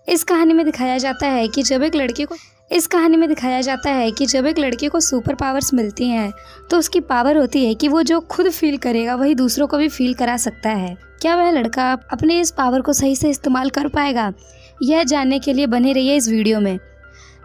इस कहानी में दिखाया जाता है कि जब एक लड़के को सुपर पावर्स मिलती हैं तो उसकी पावर होती है कि वो जो खुद फील करेगा वही दूसरों को भी फील करा सकता है। क्या वह लड़का अपने इस पावर को सही से इस्तेमाल कर पाएगा? यह जानने के लिए बने रहिए इस वीडियो में।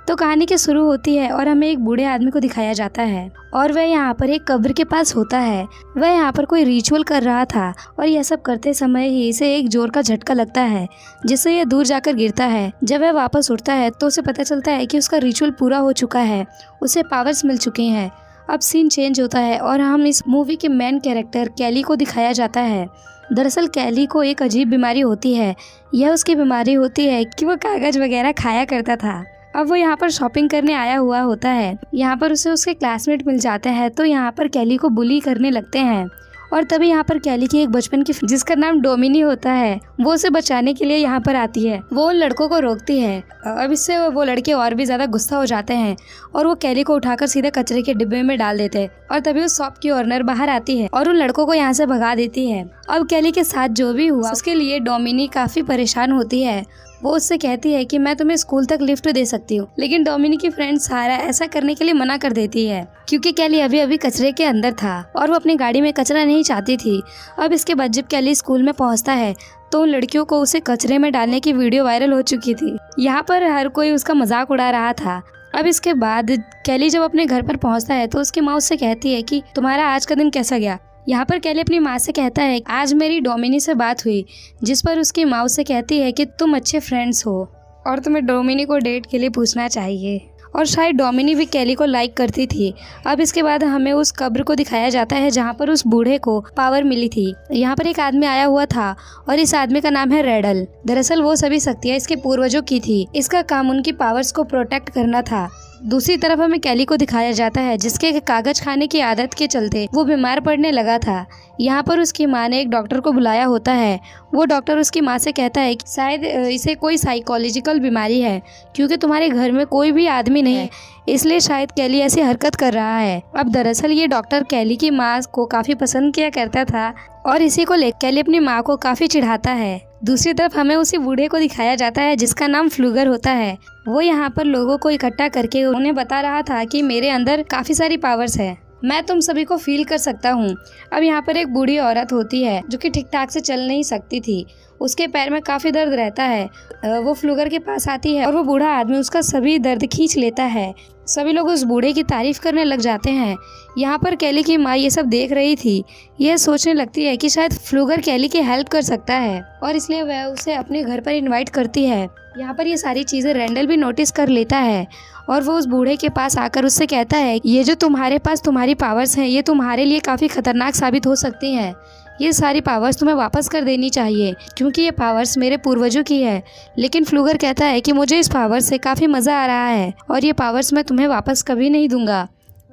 तो कहानी की शुरू होती है और हमें एक बूढ़े आदमी को दिखाया जाता है और वह यहाँ पर एक कब्र के पास होता है। वह यहाँ पर कोई रिचुअल कर रहा था और यह सब करते समय ही इसे एक जोर का झटका लगता है जिससे यह दूर जाकर गिरता है। जब वह वापस उठता है तो उसे पता चलता है कि उसका रिचुअल पूरा हो चुका है, उसे पावर्स मिल चुकी हैं। अब सीन चेंज होता है और हम इस मूवी के मेन कैरेक्टर कैली को दिखाया जाता है। दरअसल कैली को एक अजीब बीमारी होती है। यह उसकी बीमारी होती है कि वो कागज वगैरह खाया करता था। अब वो यहाँ पर शॉपिंग करने आया हुआ होता है। यहाँ पर उसे उसके क्लासमेट मिल जाते हैं तो यहाँ पर कैली को बुली करने लगते हैं और तभी यहाँ पर कैली की एक बचपन की जिसका नाम डोमिनी होता है वो उसे बचाने के लिए यहाँ पर आती है। वो उन लड़कों को रोकती है। अब इससे वो लड़के और भी ज्यादा गुस्सा हो जाते हैं और वो कैली को उठाकर सीधे कचरे के डिब्बे में डाल देते हैं और तभी उस शॉप की ओनर बाहर आती है और उन लड़कों को यहाँ से भगा देती है। अब कैली के साथ जो भी हुआ उसके लिए डोमिनी काफी परेशान होती है। वो उससे कहती है कि मैं तुम्हें स्कूल तक लिफ्ट दे सकती हूँ, लेकिन डोमिनी की फ्रेंड सारा ऐसा करने के लिए मना कर देती है क्योंकि कैली अभी अभी कचरे के अंदर था और वो अपनी गाड़ी में कचरा नहीं चाहती थी। अब इसके बाद जब कैली स्कूल में पहुँचता है तो उन लड़कियों को उसे कचरे में डालने की वीडियो वायरल हो चुकी थी। यहाँ पर हर कोई उसका मजाक उड़ा रहा था। अब इसके बाद कैली जब अपने घर पर पहुँचता है तो उसकी माँ उससे कहती है कि तुम्हारा आज का दिन कैसा गया। यहाँ पर कैली अपनी माँ से कहता है आज मेरी डोमिनी से बात हुई, जिस पर उसकी माँ उससे कहती है कि तुम अच्छे फ्रेंड्स हो और तुम्हें डोमिनी को डेट के लिए पूछना चाहिए। और शायद डोमिनी भी कैली को लाइक करती थी। अब इसके बाद हमें उस कब्र को दिखाया जाता है जहाँ पर उस बूढ़े को पावर मिली थी। यहाँ पर एक आदमी आया हुआ था और इस आदमी का नाम है रेडल। दरअसल वो सभी शक्तियाँ इसके पूर्वजों की थी। इसका काम उनकी पावर्स को प्रोटेक्ट करना था। दूसरी तरफ हमें कैली को दिखाया जाता है जिसके कागज खाने की आदत के चलते वो बीमार पड़ने लगा था। यहाँ पर उसकी माँ ने एक डॉक्टर को बुलाया होता है। वो डॉक्टर उसकी माँ से कहता है कि शायद इसे कोई साइकोलॉजिकल बीमारी है क्योंकि तुम्हारे घर में कोई भी आदमी नहीं है, इसलिए शायद कैली ऐसी हरकत कर रहा है। अब दरअसल ये डॉक्टर कैली की माँ को काफी पसंद किया करता था और इसी को लेकर कैली अपनी माँ को काफी चिढ़ाता है। दूसरी तरफ हमें उसी बूढ़े को दिखाया जाता है जिसका नाम फ्लूगर होता है। वो यहाँ पर लोगों को इकट्ठा करके उन्हें बता रहा था कि मेरे अंदर काफी सारी पावर्स है, मैं तुम सभी को फील कर सकता हूँ। अब यहाँ पर एक बूढ़ी औरत होती है जो कि ठीक ठाक से चल नहीं सकती थी, उसके पैर में काफी दर्द रहता है। वो फ्लूगर के पास आती है और वो बूढ़ा आदमी उसका सभी दर्द खींच लेता है। सभी लोग उस बूढ़े की तारीफ करने लग जाते हैं। यहाँ पर कैली की माँ ये सब देख रही थी। यह सोचने लगती है कि शायद फ्लूगर कैली की हेल्प कर सकता है और इसलिए वह उसे अपने घर पर इनवाइट करती है। यहाँ पर ये सारी चीजें रेंडल भी नोटिस कर लेता है और वो उस बूढ़े के पास आकर उससे कहता है ये जो तुम्हारे पास तुम्हारी पावर्स हैं ये तुम्हारे लिए काफी खतरनाक साबित हो सकती हैं। ये सारी पावर्स तुम्हें वापस कर देनी चाहिए क्योंकि ये पावर्स मेरे पूर्वजों की है। लेकिन फ्लूगर कहता है कि मुझे इस पावर्स से काफी मजा आ रहा है और ये पावर्स मैं तुम्हें वापस कभी नहीं दूंगा।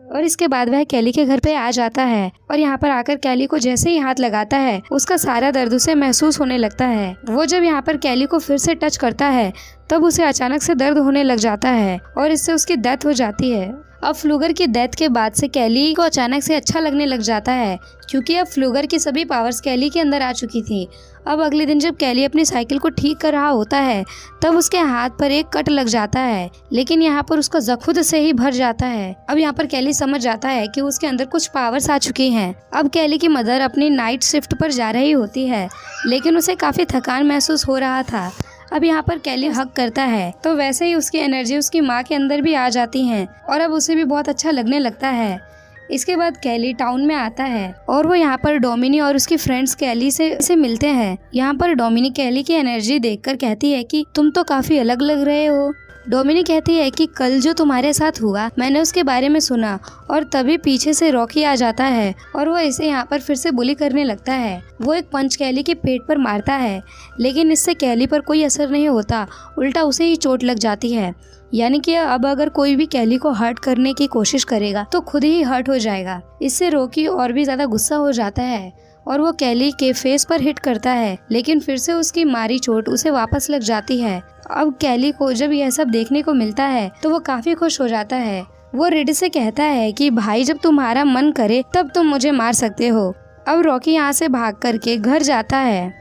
और इसके बाद वह कैली के घर पे आ जाता है और यहाँ पर आकर कैली को जैसे ही हाथ लगाता है उसका सारा दर्द उसे महसूस होने लगता है। वो जब यहाँ पर कैली को फिर से टच करता है तब उसे अचानक से दर्द होने लग जाता है और इससे उसकी डेथ हो जाती है। अब फ्लूगर की डेथ के बाद से कैली को अचानक से अच्छा लगने लग जाता है क्योंकि अब फ्लूगर की सभी पावर्स कैली के अंदर आ चुकी थी। अब अगले दिन जब कैली अपनी साइकिल को ठीक कर रहा होता है तब उसके हाथ पर एक कट लग जाता है, लेकिन यहाँ पर उसका जख्म खुद से ही भर जाता है। अब यहाँ पर कैली समझ जाता है कि उसके अंदर कुछ पावर्स आ चुकी हैं। अब कैली की मदर अपनी नाइट शिफ्ट पर जा रही होती है लेकिन उसे काफी थकान महसूस हो रहा था। अब यहाँ पर कैली हक करता है तो वैसे ही उसकी एनर्जी उसकी माँ के अंदर भी आ जाती है और अब उसे भी बहुत अच्छा लगने लगता है। इसके बाद कैली टाउन में आता है और वो यहाँ पर डोमिनी और उसकी फ्रेंड्स कैली से मिलते हैं। यहाँ पर डोमिनी कैली की एनर्जी देखकर कहती है कि तुम तो काफी अलग लग रहे हो। डोमिनी कहती है कि कल जो तुम्हारे साथ हुआ मैंने उसके बारे में सुना और तभी पीछे से रॉकी आ जाता है और वो इसे यहाँ पर फिर से बुली करने लगता है। वो एक पंच कैली के पेट पर मारता है लेकिन इससे कैली पर कोई असर नहीं होता, उल्टा उसे ही चोट लग जाती है। यानी कि अब अगर कोई भी कैली को हर्ट करने की कोशिश करेगा तो खुद ही हर्ट हो जाएगा। इससे रॉकी और भी ज्यादा गुस्सा हो जाता है और वो कैली के फेस पर हिट करता है लेकिन फिर से उसकी मारी चोट उसे वापस लग जाती है। अब कैली को जब यह सब देखने को मिलता है तो वो काफी खुश हो जाता है। वो रेड से कहता है कि भाई जब तुम्हारा मन करे तब तुम मुझे मार सकते हो। अब रॉकी यहाँ से भाग करके घर जाता है।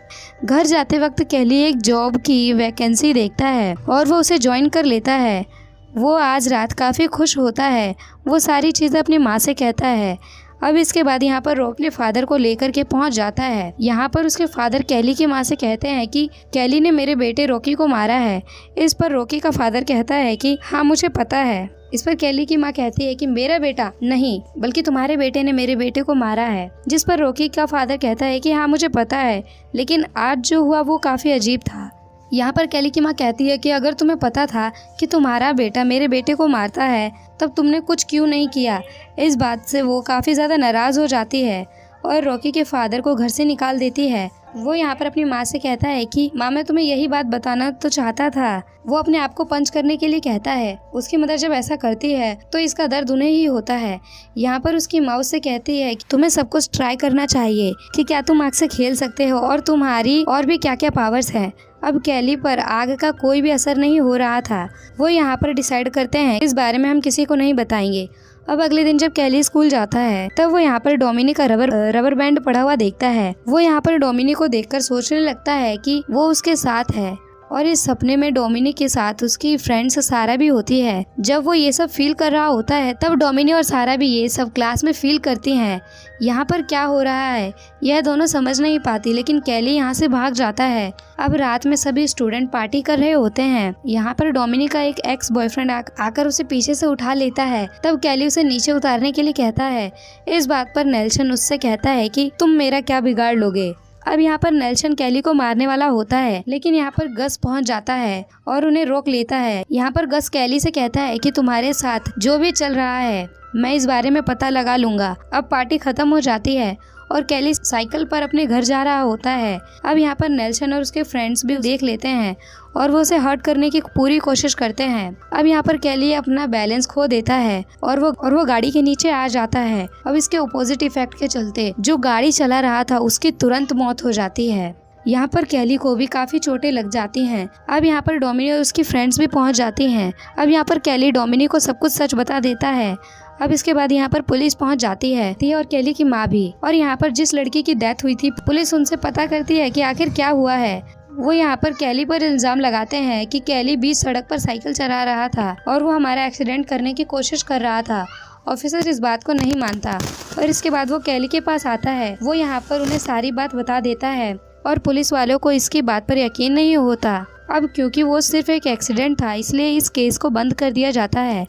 घर जाते वक्त कैली एक जॉब की वैकेंसी देखता है और वो उसे ज्वाइन कर लेता है। वो आज रात काफ़ी खुश होता है। वो सारी चीज़ें अपनी माँ से कहता है। अब इसके बाद यहाँ पर रॉकी अपने फादर को लेकर के पहुँच जाता है। यहाँ पर उसके फादर कैली की माँ से कहते हैं कि कैली ने मेरे बेटे रॉकी को मारा है। इस पर रॉकी का फादर कहता है कि हाँ मुझे पता है। इस पर कैली की माँ कहती है कि मेरा बेटा नहीं, बल्कि तुम्हारे बेटे ने मेरे बेटे को मारा है। जिस पर रॉकी का फादर कहता है कि हाँ मुझे पता है, लेकिन आज जो हुआ वो काफ़ी अजीब था। यहाँ पर कैली की माँ कहती है कि अगर तुम्हें पता था कि तुम्हारा बेटा मेरे बेटे को मारता है तब तुमने कुछ क्यों नहीं किया। इस बात से वो काफ़ी ज़्यादा नाराज़ हो जाती है और रॉकी के फादर को घर से निकाल देती है। वो यहाँ पर अपनी माँ से कहता है कि माँ मैं तुम्हें यही बात बताना तो चाहता था। वो अपने आप को पंच करने के लिए कहता है। उसकी मदर जब ऐसा करती है तो इसका दर्द उन्हें ही होता है। यहाँ पर उसकी माँ उससे कहती है कि तुम्हें सब कुछ ट्राई करना चाहिए कि क्या तुम आग से खेल सकते हो और तुम्हारी और भी क्या क्या पावर्स हैं। अब कैली पर आग का कोई भी असर नहीं हो रहा था। वो यहाँ पर डिसाइड करते हैं इस बारे में हम किसी को नहीं बताएंगे। अब अगले दिन जब कैली स्कूल जाता है तब वो यहाँ पर डोमिनी का रबर बैंड पड़ा हुआ देखता है। वो यहाँ पर डोमिनी को देखकर सोचने लगता है कि वो उसके साथ है और इस सपने में डोमिनी के साथ उसकी फ्रेंड्स सारा भी होती है। जब वो ये सब फील कर रहा होता है तब डोमिनी और सारा भी ये सब क्लास में फील करती हैं। यहाँ पर क्या हो रहा है यह दोनों समझ नहीं पाती, लेकिन कैली यहाँ से भाग जाता है। अब रात में सभी स्टूडेंट पार्टी कर रहे होते हैं। यहाँ पर डोमिनी का एक एक्स बॉयफ्रेंड आकर उसे पीछे से उठा लेता है। तब कैली उसे नीचे उतारने के लिए कहता है। इस बात पर नेल्सन उससे कहता है कि तुम मेरा क्या बिगाड़ लोगे। अब यहाँ पर नेल्सन कैली को मारने वाला होता है, लेकिन यहाँ पर गस पहुँच जाता है और उन्हें रोक लेता है। यहाँ पर गस कैली से कहता है कि तुम्हारे साथ जो भी चल रहा है मैं इस बारे में पता लगा लूंगा। अब पार्टी खत्म हो जाती है और कैली साइकिल पर अपने घर जा रहा होता है। अब यहाँ पर नेल्सन और उसके फ्रेंड्स भी देख लेते हैं और वो उसे हर्ट करने की पूरी कोशिश करते हैं। अब यहाँ पर कैली अपना बैलेंस खो देता है और वो गाड़ी के नीचे आ जाता है। अब इसके अपोजिट इफेक्ट के चलते जो गाड़ी चला रहा था उसकी तुरंत मौत हो जाती है। यहाँ पर कैली को भी काफ़ी चोटें लग जाती हैं। अब यहाँ पर डोमिनी और उसकी फ्रेंड्स भी पहुँच जाती हैं। अब यहाँ पर कैली डोमिनी को सब कुछ सच बता देता है। अब इसके बाद यहाँ पर पुलिस पहुँच जाती है और कैली की माँ भी। और यहाँ पर जिस लड़की की डेथ हुई थी पुलिस उनसे पता करती है कि आखिर क्या हुआ है। वो यहाँ पर कैली पर इल्जाम लगाते हैं कि कैली बीच सड़क पर साइकिल चला रहा था और वो हमारा एक्सीडेंट करने की कोशिश कर रहा था। ऑफिसर इस बात को नहीं मानता और इसके बाद वो कैली के पास आता है। वो यहाँ पर उन्हें सारी बात बता देता है और पुलिस वालों को इसकी बात पर यकीन नहीं होता। अब क्योंकि वो सिर्फ एक एक्सीडेंट था इसलिए इस केस को बंद कर दिया जाता है।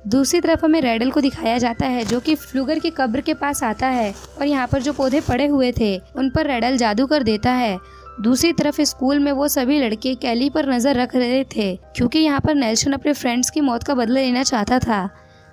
दूसरी तरफ हमें रेडल को दिखाया जाता है जो कि फ्लूगर की कब्र के पास आता है और यहाँ पर जो पौधे पड़े हुए थे उन पर रेडल जादू कर देता है। दूसरी तरफ स्कूल में वो सभी लड़के कैली पर नजर रख रहे थे क्योंकि यहाँ पर नेल्सन अपने फ्रेंड्स की मौत का बदला लेना चाहता था।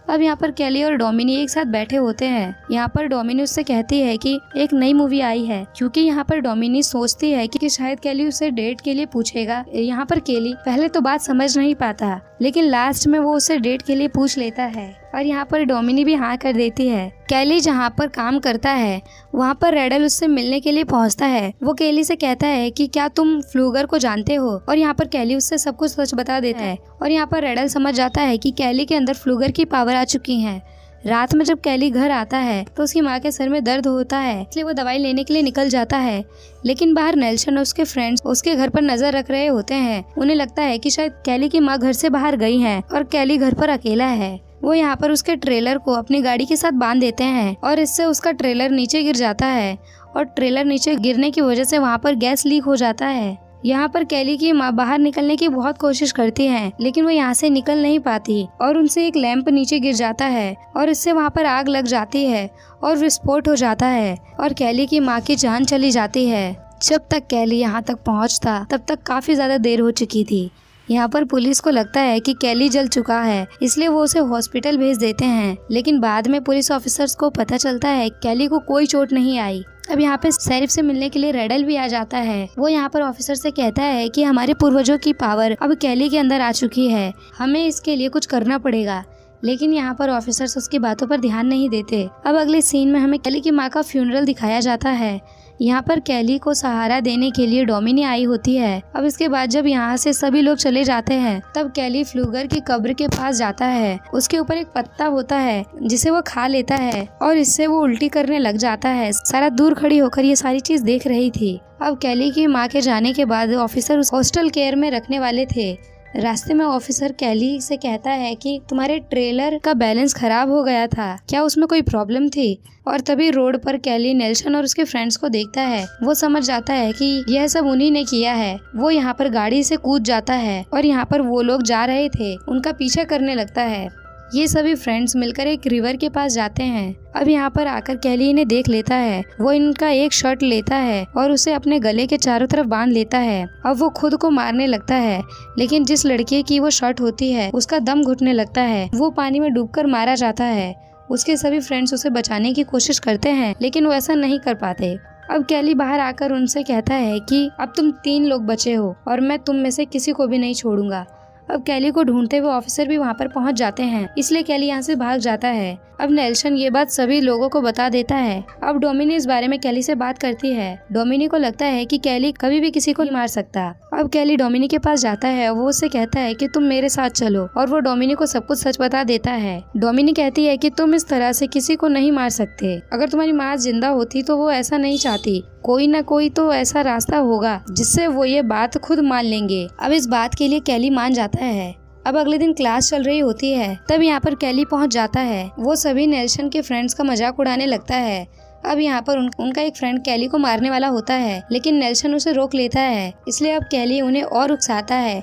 अब यहाँ पर कैली और डोमिनी एक साथ बैठे होते हैं। यहाँ पर डोमिनी उससे कहती है कि एक नई मूवी आई है, क्योंकि यहाँ पर डोमिनी सोचती है कि शायद कैली उसे डेट के लिए पूछेगा। यहाँ पर कैली पहले तो बात समझ नहीं पाता, लेकिन लास्ट में वो उसे डेट के लिए पूछ लेता है और यहाँ पर डोमिनी भी हाँ कर देती है। कैली जहाँ पर काम करता है वहाँ पर रेडल उससे मिलने के लिए पहुँचता है। वो कैली से कहता है कि क्या तुम फ्लूगर को जानते हो, और यहाँ पर कैली उससे सब कुछ सच बता देता है। और यहाँ पर रेडल समझ जाता है कि कैली के अंदर फ्लूगर की पावर आ चुकी है। रात में जब कैली घर आता है तो उसकी माँ के सर में दर्द होता है, इसलिए वो दवाई लेने के लिए निकल जाता है। लेकिन बाहर नेल्सन और उसके फ्रेंड्स उसके घर पर नजर रख रहे होते हैं। उन्हें लगता है कि शायद कैली की माँ घर से बाहर गई है और कैली घर पर अकेला है। वो यहाँ पर उसके ट्रेलर को अपनी गाड़ी के साथ बांध देते हैं और इससे उसका ट्रेलर नीचे गिर जाता है और ट्रेलर नीचे गिरने की वजह से वहाँ पर गैस लीक हो जाता है। यहाँ पर कैली की माँ बाहर निकलने की बहुत कोशिश करती है, लेकिन वो यहाँ से निकल नहीं पाती और उनसे एक लैंप नीचे गिर जाता है और इससे वहाँ पर आग लग जाती है और विस्फोट हो जाता है और कैली की माँ की जान चली जाती है। जब तक कैली यहाँ तक पहुँचता तब तक काफी ज्यादा देर हो चुकी थी। यहाँ पर पुलिस को लगता है कि कैली जल चुका है, इसलिए वो उसे हॉस्पिटल भेज देते हैं। लेकिन बाद में पुलिस ऑफिसर्स को पता चलता है कैली को कोई चोट नहीं आई। अब यहाँ पे शेरिफ से मिलने के लिए रेडल भी आ जाता है। वो यहाँ पर ऑफिसर से कहता है कि हमारे पूर्वजों की पावर अब कैली के अंदर आ चुकी है, हमें इसके लिए कुछ करना पड़ेगा। लेकिन यहाँ पर ऑफिसर्स उसकी बातों पर ध्यान नहीं देते। अब अगले सीन में हमें कैली की माँ का फ्यूनरल दिखाया जाता है। यहाँ पर कैली को सहारा देने के लिए डोमिनी आई होती है। अब इसके बाद जब यहाँ से सभी लोग चले जाते हैं तब कैली फ्लूगर की कब्र के पास जाता है। उसके ऊपर एक पत्ता होता है जिसे वो खा लेता है और इससे वो उल्टी करने लग जाता है। सारा दूर खड़ी होकर ये सारी चीज देख रही थी। अब कैली की माँ के जाने के बाद ऑफिसर उस हॉस्टल केयर में रखने वाले थे। रास्ते में ऑफिसर कैली से कहता है कि तुम्हारे ट्रेलर का बैलेंस खराब हो गया था, क्या उसमें कोई प्रॉब्लम थी? और तभी रोड पर कैली नेल्सन और उसके फ्रेंड्स को देखता है। वो समझ जाता है कि यह सब उन्हीं ने किया है। वो यहाँ पर गाड़ी से कूद जाता है और यहाँ पर वो लोग जा रहे थे उनका पीछा करने लगता है। ये सभी फ्रेंड्स मिलकर एक रिवर के पास जाते हैं। अब यहाँ पर आकर कैली इन्हें देख लेता है। वो इनका एक शर्ट लेता है और उसे अपने गले के चारों तरफ बांध लेता है। अब वो खुद को मारने लगता है, लेकिन जिस लड़के की वो शर्ट होती है उसका दम घुटने लगता है। वो पानी में डूबकर मारा जाता है। उसके सभी फ्रेंड्स उसे बचाने की कोशिश करते हैं, लेकिन वो ऐसा नहीं कर पाते। अब कैली बाहर आकर उनसे कहता है कि अब तुम 3 लोग बचे हो और मैं तुम में से किसी को भी नहीं छोड़ूंगा। अब कैली को ढूंढते हुए ऑफिसर भी वहाँ पर पहुँच जाते हैं, इसलिए कैली यहाँ से भाग जाता है। अब नेल्सन ये बात सभी लोगों को बता देता है। अब डोमिनी इस बारे में कैली से बात करती है। डोमिनी को लगता है कि कैली कभी भी किसी को नहीं मार सकता। अब कैली डोमिनी के पास जाता है। वो उससे कहता है कि तुम मेरे साथ चलो और वो डोमिनी को सब कुछ सच बता देता है। डोमिनी कहती है कि तुम इस तरह से किसी को नहीं मार सकते। अगर तुम्हारी माँ जिंदा होती तो वो ऐसा नहीं चाहती। कोई ना कोई तो ऐसा रास्ता होगा जिससे वो ये बात खुद मान लेंगे। अब इस बात के लिए कैली मान जाता है। अब अगले दिन क्लास चल रही होती है। तब यहाँ पर कैली पहुँच जाता है। वो सभी नेल्सन के फ्रेंड्स का मजाक उड़ाने लगता है। अब यहाँ पर उनका एक फ्रेंड कैली को मारने वाला होता है, लेकिन नेल्सन उसे रोक लेता है। इसलिए अब कैली उन्हें और उकसाता है।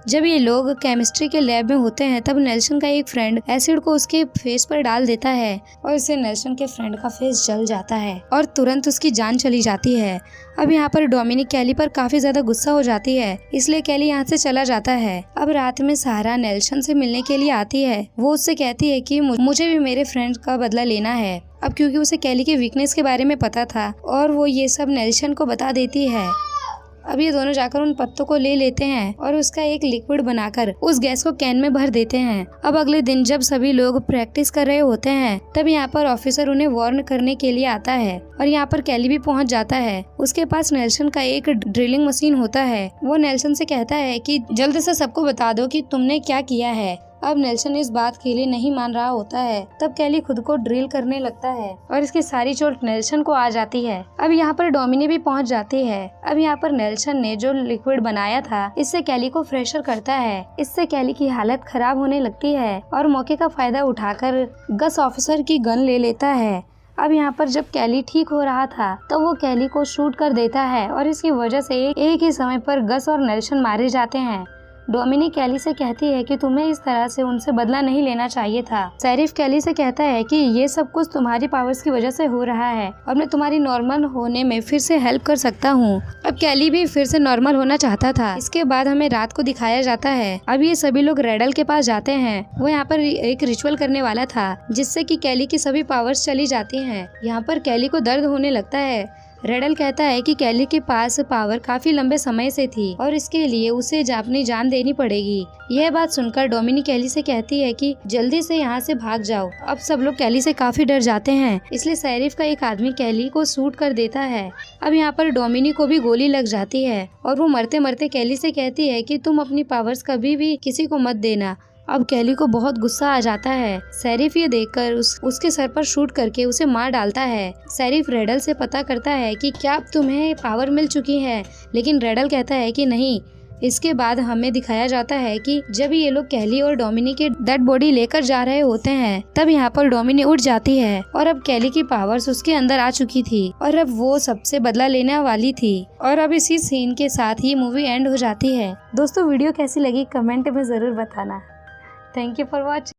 जब ये लोग केमिस्ट्री के लैब में होते हैं तब नेल्सन का एक फ्रेंड एसिड को उसके फेस पर डाल देता है और इससे नेल्सन के फ्रेंड का फेस जल जाता है और तुरंत उसकी जान चली जाती है। अब यहाँ पर डोमिनी कैली पर काफी ज्यादा गुस्सा हो जाती है, इसलिए कैली यहाँ से चला जाता है। अब रात में सहारा नेल्सन से मिलने के लिए आती है। वो उससे कहती है कि मुझे भी मेरे फ्रेंड का बदला लेना है। अब क्योंकि उसे कैली के वीकनेस के बारे में पता था और वो ये सब नेल्सन को बता देती है। अब ये दोनों जाकर उन पत्तों को ले लेते हैं और उसका एक लिक्विड बनाकर उस गैस को कैन में भर देते हैं। अब अगले दिन जब सभी लोग प्रैक्टिस कर रहे होते हैं तब यहाँ पर ऑफिसर उन्हें वार्न करने के लिए आता है और यहाँ पर कैली भी पहुँच जाता है। उसके पास नेल्सन का एक ड्रिलिंग मशीन होता है। वो नेल्सन से कहता है कि जल्दी से सबको बता दो कि तुमने क्या किया है। अब नेल्सन इस बात के लिए नहीं मान रहा होता है। तब कैली खुद को ड्रिल करने लगता है और इसकी सारी चोट नेल्सन को आ जाती है। अब यहाँ पर डोमिनी भी पहुँच जाती है। अब यहाँ पर नेल्सन ने जो लिक्विड बनाया था इससे कैली को फ्रेशर करता है। इससे कैली की हालत खराब होने लगती है और मौके का फायदा उठाकर गस ऑफिसर की गन ले लेता है। अब यहाँ पर जब कैली ठीक हो रहा था तो वो कैली को शूट कर देता है और इसकी वजह से एक ही समय पर गस और नेल्सन मारे जाते हैं। डोमिनी कैली से कहती है कि तुम्हें इस तरह से उनसे बदला नहीं लेना चाहिए था। शेरिफ कैली से कहता है कि ये सब कुछ तुम्हारी पावर्स की वजह से हो रहा है और मैं तुम्हारी नॉर्मल होने में फिर से हेल्प कर सकता हूँ। अब कैली भी फिर से नॉर्मल होना चाहता था। इसके बाद हमें रात को दिखाया जाता है। अब ये सभी लोग रेडल के पास जाते हैं। वो यहाँ पर एक रिचुअल करने वाला था जिससे कि कैली की सभी पावर्स चली जाती हैं। यहाँ पर कैली को दर्द होने लगता है। रेडल कहता है कि कैली के पास पावर काफी लंबे समय से थी और इसके लिए उसे अपनी जान देनी पड़ेगी। यह बात सुनकर डोमिनी कैली से कहती है कि जल्दी से यहाँ से भाग जाओ। अब सब लोग कैली से काफी डर जाते हैं, इसलिए शेरिफ का एक आदमी कैली को शूट कर देता है। अब यहाँ पर डोमिनी को भी गोली लग जाती है और वो मरते मरते कैली से कहती है कि तुम अपनी पावर्स कभी भी किसी को मत देना। अब कैली को बहुत गुस्सा आ जाता है। शेरिफ ये देखकर उसके सर पर शूट करके उसे मार डालता है। शेरिफ रेडल से पता करता है कि क्या अब तुम्हें पावर मिल चुकी है, लेकिन रेडल कहता है कि नहीं। इसके बाद हमें दिखाया जाता है कि जब ये लोग कैली और डोमिनी के डेड बॉडी लेकर जा रहे होते हैं तब यहाँ पर डोमिनी उठ जाती है और अब कैली की पावर्स उसके अंदर आ चुकी थी और अब वो सबसे बदला लेने वाली थी। और अब इसी सीन के साथ ही मूवी एंड हो जाती है। दोस्तों वीडियो कैसी लगी कमेंट में जरूर बताना। Thank you for watching.